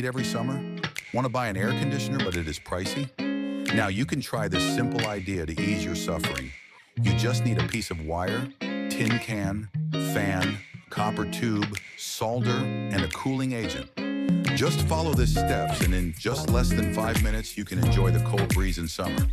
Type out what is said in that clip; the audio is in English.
heat every summer? Want to buy an air conditioner but it is pricey? Now you can try this simple idea to ease your suffering. You just need a piece of wire, tin can, fan, copper tube, solder, and a cooling agent. Just follow these steps and in just less than 5 minutes you can enjoy the cold breeze in summer.